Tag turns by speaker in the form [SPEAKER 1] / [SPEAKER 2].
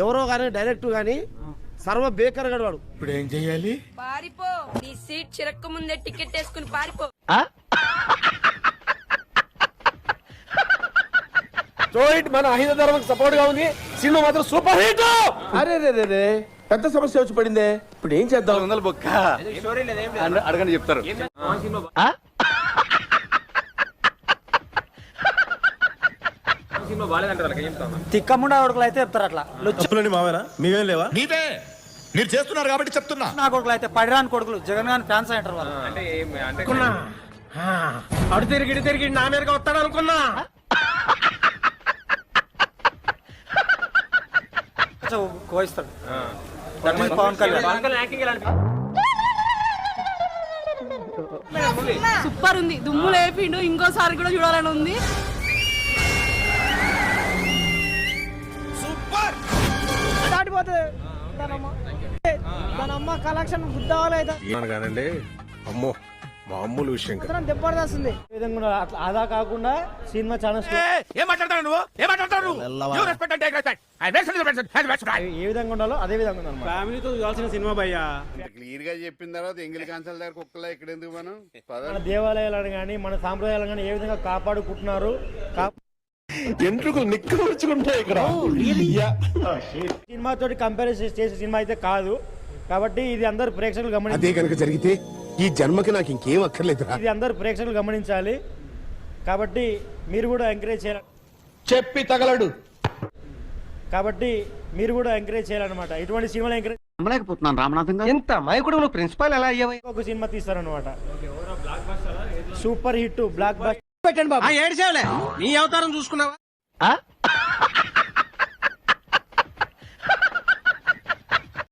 [SPEAKER 1] ఎవరో కానీ డైరెక్ట్ కానీ సర్వ బేకర్ గడవాడు.
[SPEAKER 2] ఇప్పుడు ఏం చెయ్యాలి?
[SPEAKER 3] పారిపో, నీ సీట్ చిరక్క ముందే టికెట్ వేసుకుని పారిపో.
[SPEAKER 1] సో హిట్ మన అహింద ధర్మకు సపోర్ట్ గా ఉంది. సినిమా మాత్రం సూపర్ హిట్.
[SPEAKER 2] అరే రే రే పెద్ద సమస్య వచ్చి పడిందే. ఇప్పుడు ఏం చేద్దాం?
[SPEAKER 4] వందల బొక్క అడగని చెప్తారు.
[SPEAKER 5] తిక్కముండా కొడుకులు అయితే చెప్తారు అట్లా.
[SPEAKER 2] చెప్పులని మావేనా? మీవేం లేవా?
[SPEAKER 6] నీవే మీరు చేస్తున్నారు కాబట్టి చెప్తున్నా.
[SPEAKER 5] నా కొడుకులు అయితే పడిరాని కొడుకులు జగన్ గారి ఫ్యాన్స్ అంటారు వాళ్ళు.
[SPEAKER 1] అడు తిరిగి తిరిగి నా మీదగా వస్తాడు అనుకున్నా.
[SPEAKER 5] కోయిస్తాడు పవన్ కళ్యాణ్.
[SPEAKER 3] సూపర్ ఉంది, దుమ్ము లేపిండు. ఇంకోసారి కూడా చూడాలని ఉంది.
[SPEAKER 5] దానమ్మ కలెక్షన్ గుద్దావాలైతే
[SPEAKER 2] అమ్మో మామూలు విషయం కదా.
[SPEAKER 5] దెబ్బడుతుంది. అదా కాకుండా సినిమా చాలా ఏ విధంగా ఉండాలో అదే విధంగా ఉండాలి.
[SPEAKER 1] ఫ్యామిలీతో చూడాల్సిన సినిమా భయ్యా.
[SPEAKER 4] క్లియర్ గా చెప్పిన తర్వాత ఎంగిలి కాంచాల దగ్గర కుక్కలా ఇక్కడ ఎందుకు మనం
[SPEAKER 5] మన దేవాలయాలను కానీ మన సాంప్రదాయాలను కానీ ఏ విధంగా కాపాడుకుంటున్నారు.
[SPEAKER 2] ఎంట్రుకలు నిక్కర్చుకుంటాయి ఇక్కడ.
[SPEAKER 5] సినిమా తోటి కంపారిజన్ చేసే సినిమా అయితే కాదు కాబట్టి ఇది అందరు ప్రేక్షకులు గమనించాలి.
[SPEAKER 2] అదే కనుక జరిగితే ఈ జన్మకి నాకు ఇంకేం అక్కర్లేదు.
[SPEAKER 5] ఇది అందరు ప్రేక్షకులు గమనించాలి కాబట్టి మీరు కూడా ఎంకరేజ్ చేయాలి.
[SPEAKER 2] చెప్పి తగలడు
[SPEAKER 5] కాబట్టి మీరు కూడా ఎంకరేజ్ చేయాలన్నమాట. ఇటువంటి సినిమాలు ఎంకరేజ్
[SPEAKER 4] నమ్మలేకపోతున్నాను రామనాథం గారు.
[SPEAKER 1] ఎంత మైకుడు నువ్వు ప్రిన్సిపాల్ ఎలా అయ్యావు?
[SPEAKER 5] ఒక సినిమా తీస్తారన్నమాట. Super hit blockbuster.
[SPEAKER 1] ఏడు సేవలే నీ అవతారం చూసుకున్నావా?